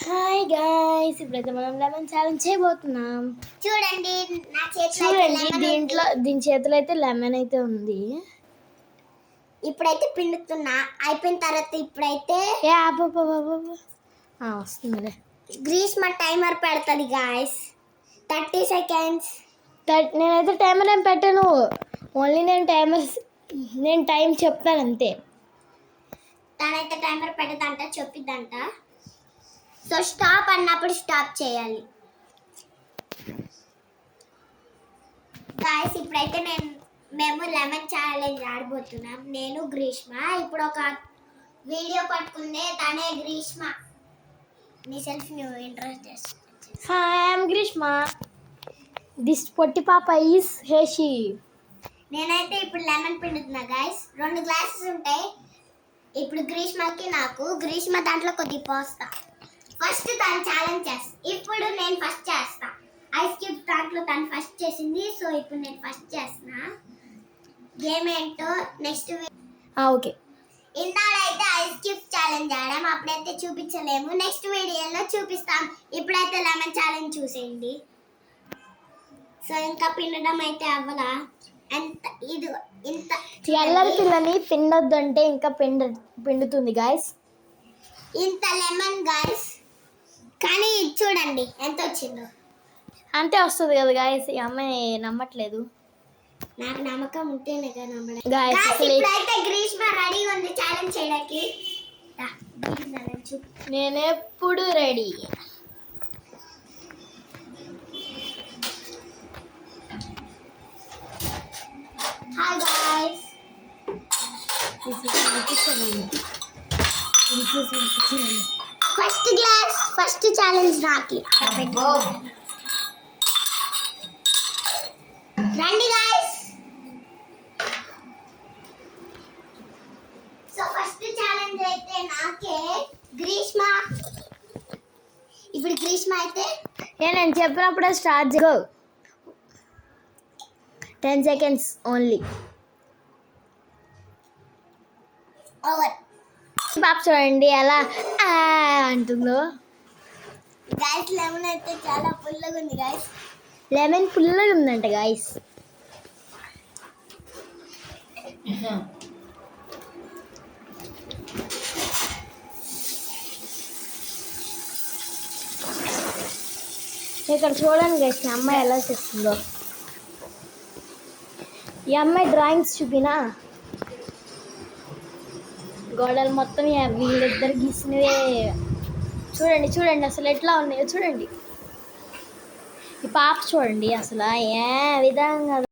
Hi guys, ఇప్పుడైతే మనం lemon challenge చేయబోతున్నాం. చూడండి నా చేతిలో దీని చేతిలో అయితే లెమన్ అయితే ఉంది. ఇప్పుడైతే పిండుతున్నా. అయిపోయిన తర్వాత ఇప్పుడైతే వస్తుందిలే. గ్రీష్మ టైమర్ పెడతది గాయ్స్. 30 seconds. నేనైతే టైమర్ ఏం పెట్టాను. ఓన్లీ నేను టైం చెప్తాను అంతే. తనైతే టైమర్ పెట్టదంట, చెప్పిద్దంట. సో స్టాప్ అన్నప్పుడు స్టాప్ చేయాలి గాయ్స్. ఇప్పుడైతే మేము లెమన్ ఛాలెంజ్ ఆడబోతున్నాం. నేను గ్రీష్మ. ఇప్పుడు ఒక వీడియో పట్టుకుందే తనే గ్రీష్మ. నీ సెల్ఫ్ నువ్వు introduce. Hi, I'm Greeshma. This పొట్టి పాప ఈస్ హేషి. నేనైతే ఇప్పుడు లెమన్ పిండుతున్నా గాయ్స్. 2 గ్లాసెస్ ఉంటాయి. ఇప్పుడు గ్రీష్మకి నాకు. గ్రీష్మ దాంట్లో కొద్ది పోస్తా. ఫస్ట్ తను ఛాలెంజ్ చేస్తా. ఇప్పుడు నేను ఫస్ట్ చేస్తా. ఐస్ క్యూబ్ దాంట్లో తను ఫస్ట్ చేసింది. సో ఇప్పుడు నేను ఫస్ట్ చేస్తున్నా. గేమ్ ఏంటో నెక్స్ట్ ఓకే. ఇందాడైతే ఐస్ క్యూబ్ ఛాలెంజ్ ఆడాం. అప్పుడైతే చూపించలేము. నెక్స్ట్ వీడియోలో చూపిస్తాం. ఇప్పుడైతే లెమన్ ఛాలెంజ్ చూసేయండి. సో ఇంకా పిండడం అయితే అవ్వలా. ఇంత ఎల్లరి పిల్లని పిండొద్దు అంటే ఇంకా పిండుతుంది గాయస్. ఇంత లెమన్ గాయస్. కానీ చూడండి ఎంత వచ్చిందో. అంతే వస్తుంది కదా గాయస్. ఈ అమ్మాయి నమ్మట్లేదు. నాకు నమ్మకం ఉంటేనే కదా నమ్మడం. ఇప్పుడైతే గ్రీష్మ రెడీగా ఉంది ఛాలెంజ్ చేయడానికి. నేను ఎప్పుడు ready. Hi guys. First glass first challenge నాకి. రండి గాయ్స్. సో ఫస్ట్ ఛాలెంజ్ అయితే నాకే. గ్రీష్మ ఇప్పుడు గ్రీష్మ అయితే నేను చెప్పినప్పుడే start go. 10 seconds only. Over. పాప చూడండి ఎలా అంటుందో. గాయ్స్ లెమన్ అయితే చాలా పుల్లగా ఉంది గాయ్స్. లెమన్ పుల్లగా ఉందంట గాయ్స్. ఇక్కడ చూడండి గైస్, ఈ అమ్మాయి ఎలా చేస్తుందో. ఈ అమ్మాయి డ్రాయింగ్స్ చూపినా గోడలు మొత్తం వీళ్ళిద్దరు గీసినవే. చూడండి అసలు ఎట్లా ఉన్నాయో చూడండి. ఈ పాప చూడండి అసలు ఏ విధంగా